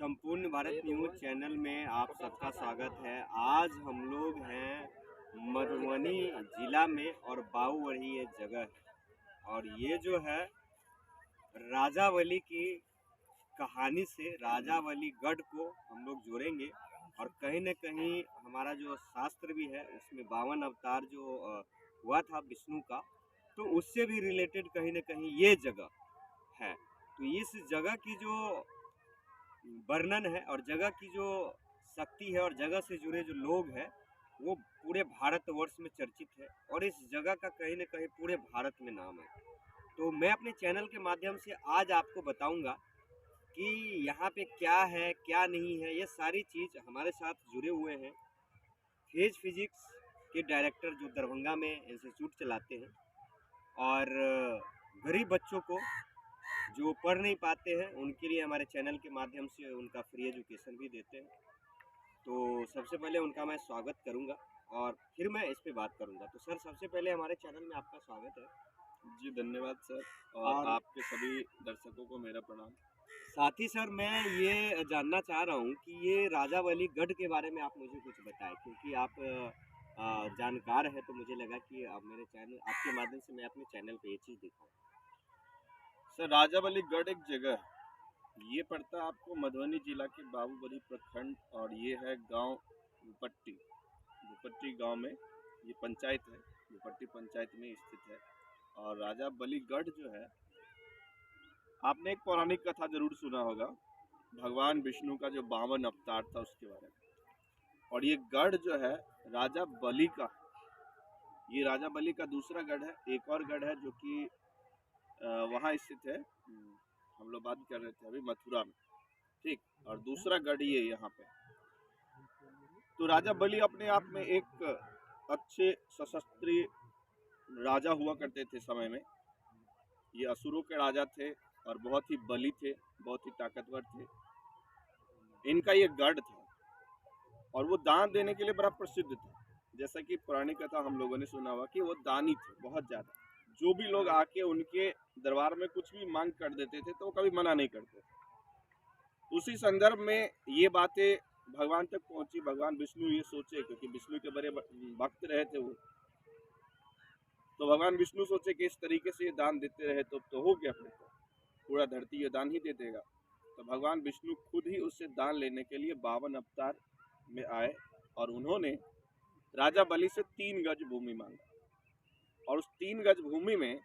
संपूर्ण Bharat news channel में आप सबका स्वागत है। आज हम लोग हैं मधुबनी जिला में और बाऊवड़ी ये जगह है और ये जो है राजावली की कहानी से राजावली गढ़ को हम लोग जोड़ेंगे और कहीं न कहीं हमारा जो शास्त्र भी है उसमें 52 अवतार जो हुआ था विष्णु का, तो उससे भी रिलेटेड कहीं न कहीं ये जगह है। तो इस जगह की जो वर्णन है और जगह की जो शक्ति है और जगह से जुड़े जो लोग हैं वो पूरे भारतवर्ष में चर्चित है और इस जगह का कहीं न कहीं पूरे भारत में नाम है। तो मैं अपने चैनल के माध्यम से आज आपको बताऊंगा कि यहाँ पे क्या है क्या नहीं है, ये सारी चीज़ हमारे साथ जुड़े हुए हैं फेज फिजिक्स के डायरेक्टर जो दरभंगा में इंस्टीट्यूट चलाते हैं और गरीब बच्चों को जो पढ़ नहीं पाते हैं उनके लिए हमारे चैनल के माध्यम से उनका फ्री एजुकेशन भी देते हैं। तो सबसे पहले उनका मैं स्वागत करूंगा और फिर मैं इस पे बात करूंगा। तो सर सबसे पहले हमारे चैनल में आपका स्वागत है। जी धन्यवाद सर, और आपके सभी दर्शकों को मेरा प्रणाम। साथ ही सर मैं ये जानना चाह रहा हूँ कि ये राजावली गढ़ के बारे में आप मुझे कुछ बताएं, क्योंकि आप जानकार है तो मुझे लगा कि आप मेरे चैनल आपके माध्यम से मैं अपने चैनल पे ये चीज़ दिखाऊँ। सर राजावली गढ़ एक जगह है, ये पड़ता है आपको मधुबनी जिला के बाबूबरी प्रखंड और ये है गांव भूपट्टी। भूपट्टी गांव में ये पंचायत है, भूपट्टी पंचायत में स्थित है। और राजावली गढ़ जो है, आपने एक पौराणिक कथा जरूर सुना होगा, भगवान विष्णु का जो 52 अवतार था उसके बारे में। और ये गढ़ जो है राजा बलि का, ये राजा बलि का दूसरा गढ़ है। एक और गढ़ है जो कि वहाँ स्थित है, हम लोग बात कर रहे थे अभी मथुरा में, ठीक। और दूसरा गढ़ ये यहाँ पे। तो राजा बलि अपने आप में एक अच्छे सशस्त्री राजा हुआ करते थे समय में। ये असुरों के राजा थे और बहुत ही बली थे, बहुत ही ताकतवर थे। इनका ये गढ़ था और वो दान देने के लिए बड़ा प्रसिद्ध था। जैसा कि पुरानी कथा हम लोगों ने सुना हुआ कि वो दानी थे बहुत ज्यादा। जो भी लोग आके उनके दरबार में कुछ भी मांग कर देते थे तो वो कभी मना नहीं करते। उसी संदर्भ में ये बातें भगवान तक पहुंची। भगवान विष्णु ये सोचे, क्योंकि विष्णु के बड़े भक्त रहे थे वो, तो भगवान विष्णु सोचे कि इस तरीके से ये दान देते रहे तो हो गया, फिर तो पूरा धरती ये दान ही दे देगा। तो भगवान विष्णु खुद ही उससे दान लेने के लिए 52 अवतार में आए और उन्होंने राजा बलि से 3 गज भूमि मांगा। और उस 3 गज भूमि में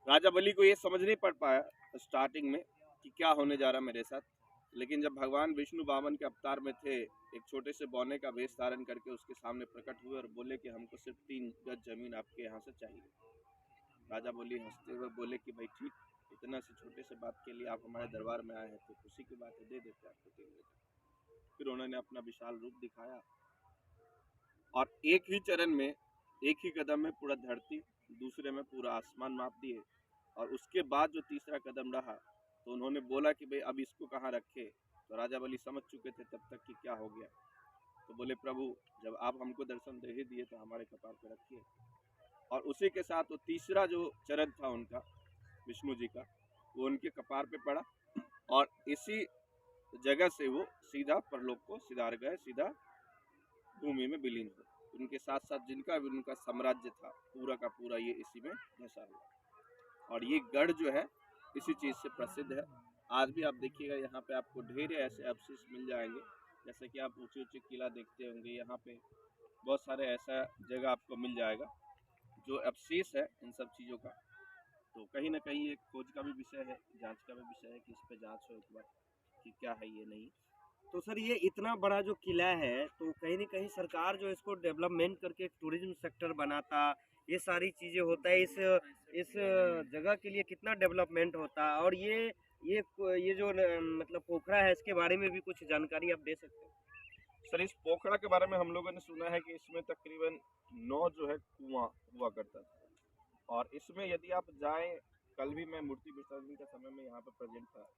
राजा बलि को ये समझ नहीं पड़ पाया स्टार्टिंग में कि क्या होने जा रहा मेरे साथ। लेकिन जब भगवान विष्णु 52 के अवतार में थे, एक छोटे से बौने का वेश धारण करके उसके सामने प्रकट हुए और बोले कि हमको सिर्फ 3 गज जमीन आपके यहाँ से चाहिए। राजा बलि हंसते हुए बोले कि भाई ठीक, इतना से छोटे से बात के लिए आप हमारे दरबार में आए हैं तो खुशी की बात है, दे देते आपको 3 गज। फिर उन्होंने अपना विशाल रूप दिखाया और एक ही चरण में, एक ही कदम में पूरा धरती, दूसरे में पूरा आसमान माप दिए। और उसके बाद जो तीसरा कदम रहा तो उन्होंने बोला कि भाई अब इसको कहाँ रखे। तो राजा बलि समझ चुके थे तब तक कि क्या हो गया। तो बोले प्रभु, जब आप हमको दर्शन दे ही दिए तो हमारे कपार पे रखिए। और उसी के साथ वो तीसरा जो चरण था उनका, विष्णु जी का, वो उनके कपार पे पड़ा और इसी जगह से वो सीधा परलोक को सिधार गए, सीधा भूमि में विलीन हुए। उनके साथ साथ जिनका भी उनका साम्राज्य था पूरा का पूरा ये इसी में धंसा हुआ। और ये गढ़ जो है इसी चीज़ से प्रसिद्ध है। आज भी आप देखिएगा यहाँ पे आपको ढेर ऐसे अवशेष मिल जाएंगे। जैसे कि आप ऊंचे ऊंचे किला देखते होंगे, यहाँ पे बहुत सारे ऐसा जगह आपको मिल जाएगा जो अवशेष है इन सब चीज़ों का। तो कहीं ना कहीं एक खोज का भी विषय है, जांच का भी विषय है कि इस पर जांच हो एक बार कि क्या है ये नहीं। तो सर ये इतना बड़ा जो किला है तो कहीं ना कहीं सरकार जो इसको डेवलपमेंट करके एक टूरिज्म सेक्टर बनाता, ये सारी चीज़ें होता है, इस जगह के लिए कितना डेवलपमेंट होता। और ये जो मतलब पोखरा है इसके बारे में भी कुछ जानकारी आप दे सकते हैं? सर इस पोखरा के बारे में हम लोगों ने सुना है कि इसमें तकरीबन 9 जो है कुआं हुआ करता था। और इसमें यदि आप जाएं, कल भी मैं मूर्ति विसर्जन के समय में यहाँ पर प्रेजेंट था,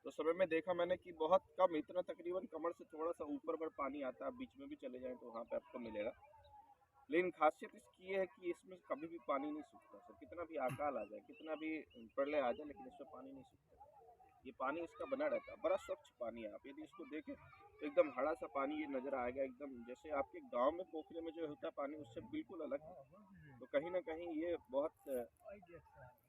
तो समय में देखा मैंने कि बहुत कम, इतना तकरीबन कमर से थोड़ा सा ऊपर पर पानी आता है। आप बीच में भी चले जाएं तो वहाँ पे आपको मिलेगा। लेकिन खासियत इसकी है कि इसमें कभी भी पानी नहीं सूखता सर, कितना भी अकाल आ जाए, कितना भी प्रलय आ जाए, लेकिन इसमें पानी नहीं सूखता। ये पानी इसका बना रहता है, बड़ा स्वच्छ पानी है। आप यदि इसको देखें तो एकदम हरा सा पानी ये नज़र आएगा, एकदम जैसे आपके गांव में पोखरे में जो होता है पानी उससे बिल्कुल अलग है। तो कहीं ना कहीं ये बहुत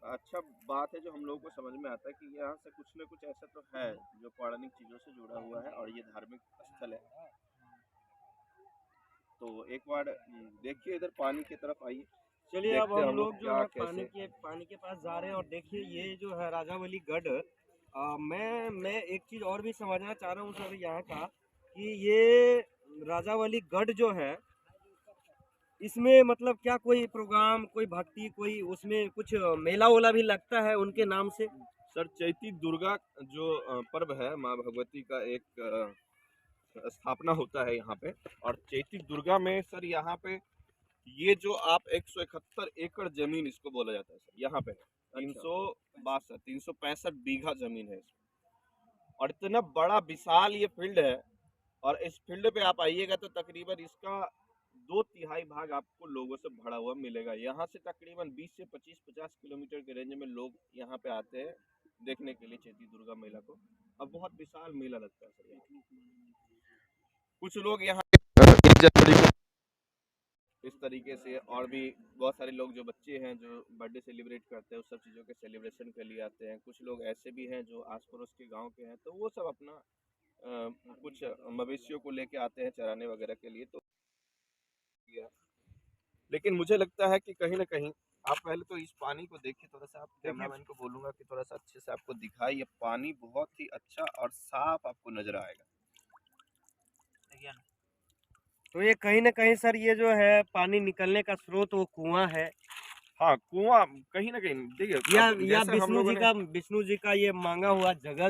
अच्छा बात है जो हम लोगों को समझ में आता है कि यहाँ से कुछ न कुछ ऐसा तो है जो पौराणिक चीज़ों से जुड़ा हुआ है और ये धार्मिक स्थल है। तो एक बार देखिए इधर पानी की तरफ आइए, चलिए अब देखते हैं हम लोग जो क्या है कैसे। पानी के पास जा रहे हैं और देखिए ये जो है राजावली गढ़, मैं एक चीज़ और भी समझना चाह रहा हूँ सर यहाँ का, कि ये राजावली गढ़ जो है इसमें मतलब क्या कोई प्रोग्राम, कोई भक्ति, कोई उसमें कुछ मेला वेला भी लगता है उनके नाम से? सर चैती दुर्गा जो पर्व है, माँ भगवती का एक स्थापना होता है यहाँ पे। और चैती दुर्गा में सर यहाँ पे ये जो आप 171 एकड़ जमीन इसको बोला जाता है सर, यहाँ पे 365 बीघा जमीन है इसमें। और इतना बड़ा विशाल ये फील्ड है, और इस फील्ड पे आप आइएगा तो तकरीबन इसका 2/3 भाग आपको लोगों से भरा हुआ मिलेगा। यहाँ से तकरीबन 20 से 25-50 किलोमीटर के रेंज में लोग यहाँ पे आते हैं देखने के लिए चैती दुर्गा मेला को। अब बहुत विशाल मेला लगता है सर यहाँ। कुछ लोग यहाँ 1 जनवरी को इस तरीके से, और भी बहुत सारे लोग जो बच्चे हैं जो बर्थडे सेलिब्रेट करते हैं उस सब चीज़ों के सेलिब्रेशन के लिए आते हैं। कुछ लोग ऐसे भी हैं जो आस पड़ोस के गांव के हैं, तो वो सब अपना कुछ मवेशियों को लेके आते हैं चराने वगैरह के लिए। तो लेकिन मुझे लगता है कि कहीं ना कहीं आप पहले तो इस पानी को देखिए थोड़ा सा। आप कैमरामैन को बोलूंगा कि थोड़ा सा अच्छे से आपको दिखाए, ये पानी बहुत ही अच्छा और साफ आपको नजर आएगा। तो ये कहीं ना कहीं सर ये जो है पानी निकलने का स्रोत वो कुआं है, हाँ कुआं कहीं ना कहीं देखिए, या विष्णु जी का ये मांगा हुआ जगह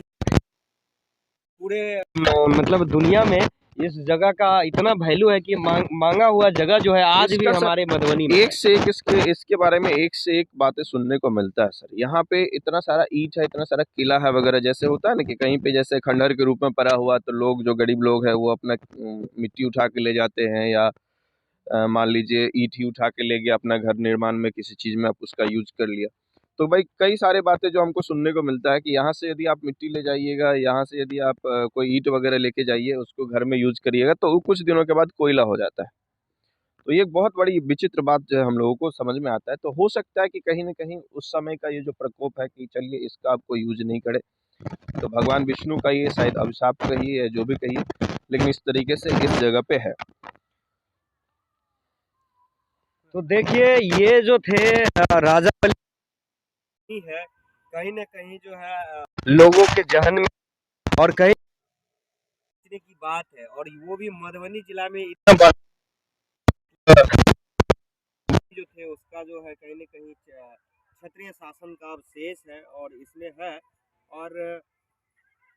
पूरे मतलब दुनिया में इस जगह का इतना वैल्यू है कि मांगा हुआ जगह जो है आज भी हमारे मधुबनी में एक से एक इसके बारे में एक से एक बातें सुनने को मिलता है सर। यहाँ पे इतना सारा ईंट है, इतना सारा किला है वगैरह, जैसे होता है ना कि कहीं पे जैसे खंडहर के रूप में पड़ा हुआ, तो लोग जो गरीब लोग है वो अपना मिट्टी उठा के ले जाते हैं, या मान लीजिए ईंट ही उठा के ले गया अपना घर निर्माण में, किसी चीज़ में आप उसका यूज कर लिया। तो भाई कई सारे बातें जो हमको सुनने को मिलता है कि यहाँ से यदि आप मिट्टी ले जाइएगा, यहाँ से यदि आप कोई ईंट वगैरह लेके जाइए उसको घर में यूज करिएगा तो वो कुछ दिनों के बाद कोयला हो जाता है। तो ये एक बहुत बड़ी विचित्र बात जो है हम लोगों को समझ में आता है। तो हो सकता है कि कहीं न कहीं उस समय का ये जो प्रकोप है कि चलिए इसका आप कोई यूज नहीं करे, तो भगवान विष्णु का ये शायद अभिशाप कहिए या जो भी कहिए, लेकिन इस तरीके से इस जगह पे है। तो देखिए ये जो थे राजा बलि है, कहीं ना कहीं जो है लोगों के जहन में और कहीं की बात है, और वो भी मधुबनी जिला में इतना बड़ा जो थे उसका जो है कहीं ना कहीं क्षत्रिय शासन का अवशेष है और इसमें है। और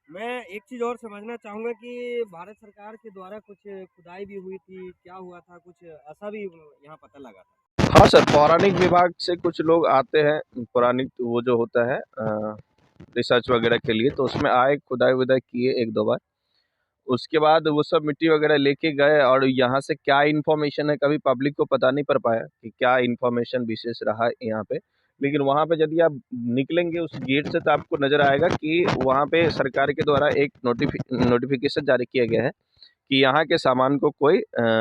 मैं एक चीज़ और समझना चाहूँगा कि भारत सरकार के द्वारा कुछ खुदाई भी हुई थी, क्या हुआ था, कुछ ऐसा भी यहाँ पता लगा था? हाँ सर, पौराणिक विभाग से कुछ लोग आते हैं, पौराणिक वो जो होता है रिसर्च वगैरह के लिए, तो उसमें आए, खुदाई-वुदाई किए 1-2 बार। उसके बाद वो सब मिट्टी वगैरह लेके गए, और यहाँ से क्या इन्फॉर्मेशन है कभी पब्लिक को पता नहीं पड़ पाया कि क्या इन्फॉर्मेशन विशेष रहा यहाँ पे। लेकिन वहाँ पे यदि आप निकलेंगे उस गेट से तो आपको नज़र आएगा कि वहाँ पे सरकार के द्वारा एक नोटिफिकेशन जारी किया गया है कि यहाँ के सामान को कोई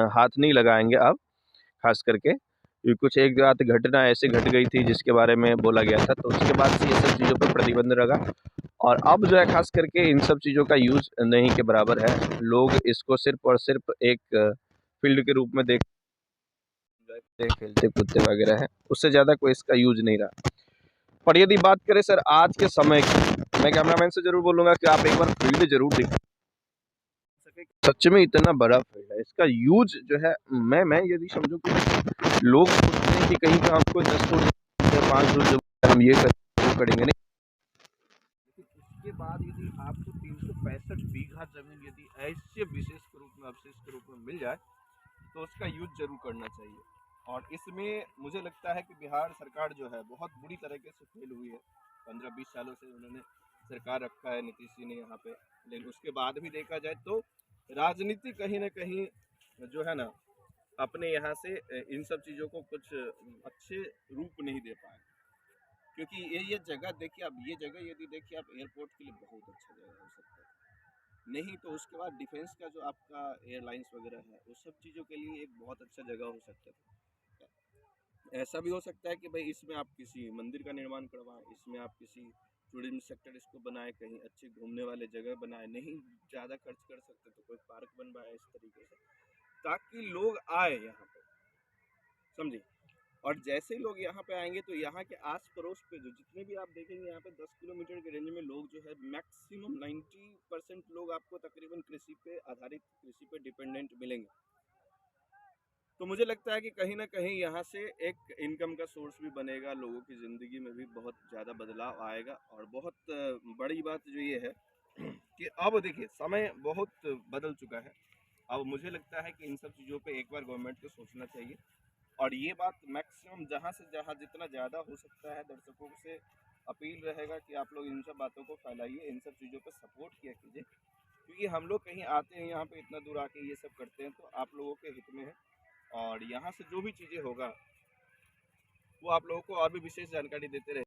हाथ नहीं लगाएंगे आप, खास करके कुछ एक रात घटना ऐसे घट गई थी जिसके बारे में बोला गया था, तो उसके बाद से ये सब चीज़ों पर प्रतिबंध लगा। और अब जो है खास करके इन सब चीज़ों का यूज़ नहीं के बराबर है। लोग इसको सिर्फ़ और सिर्फ़ एक फ़ील्ड के रूप में देखते खेलते कूदते वगैरह हैं, उससे ज़्यादा कोई इसका यूज़ नहीं रहा। पर यदि बात करें सर आज के समय की, मैं कैमरामैन से ज़रूर बोलूँगा कि आप एक बार फ़ील्ड ज़रूर देखें। सच में इतना बड़ा फील्ड है, इसका यूज जो है मैं यदि समझूं कि लोग सोचते हैं कि कहीं पे हमको 10 फुट 5 फुट हम ये करेंगे नहीं, लेकिन उसके बाद यदि आपको 365 बीघा जमीन यदि ऐसे विशेष के रूप में, अवशेष के रूप में मिल जाए तो उसका यूज जरूर करना चाहिए। और इसमें मुझे लगता है कि बिहार सरकार जो है बहुत बुरी तरीके से फेल हुई है। 15-20 सालों से उन्होंने सरकार रखा है नीतीश जी ने यहाँ पे, लेकिन उसके बाद भी देखा जाए तो राजनीति कहीं ना कहीं जो है ना अपने यहाँ से इन सब चीज़ों को कुछ अच्छे रूप नहीं दे पाए। क्योंकि ये जगह देखिए, अब ये जगह यदि देखिए आप, एयरपोर्ट के लिए बहुत अच्छा जगह हो सकता है। नहीं तो उसके बाद डिफेंस का जो आपका एयरलाइंस वगैरह है, उस सब चीज़ों के लिए एक बहुत अच्छा जगह हो सकता था। ऐसा भी हो सकता है कि भाई इसमें आप किसी मंदिर का निर्माण करवाएं, इसमें आप किसी टूरिज्म सेक्टर इसको बनाए, कहीं अच्छी घूमने वाले जगह बनाए, नहीं ज़्यादा खर्च कर सकते तो कोई पार्क बनवाए इस तरीके से, ताकि लोग आए यहाँ पे, समझे। और जैसे ही लोग यहाँ पे आएंगे तो यहाँ के आस पड़ोस पे जो जितने भी आप देखेंगे यहाँ पे 10 किलोमीटर के रेंज में लोग जो है मैक्सिमम 90% लोग आपको तकरीबन कृषि पे आधारित, कृषि पे डिपेंडेंट मिलेंगे। तो मुझे लगता है कि कहीं ना कहीं यहाँ से एक इनकम का सोर्स भी बनेगा, लोगों की ज़िंदगी में भी बहुत ज़्यादा बदलाव आएगा। और बहुत बड़ी बात जो ये है कि अब देखिए समय बहुत बदल चुका है। अब मुझे लगता है कि इन सब चीज़ों पे एक बार गवर्नमेंट को सोचना चाहिए। और ये बात मैक्सिमम जहाँ से जहाँ जितना ज़्यादा हो सकता है, दर्शकों से अपील रहेगा कि आप लोग इन सब बातों को फैलाइए, इन सब चीज़ों पर सपोर्ट किया कीजिए, क्योंकि हम लोग कहीं आते हैं यहाँ पे इतना दूर आके ये सब करते हैं तो आप लोगों के हित में है। और यहाँ से जो भी चीज़ें होगा वो आप लोगों को और भी विशेष जानकारी देते रहे।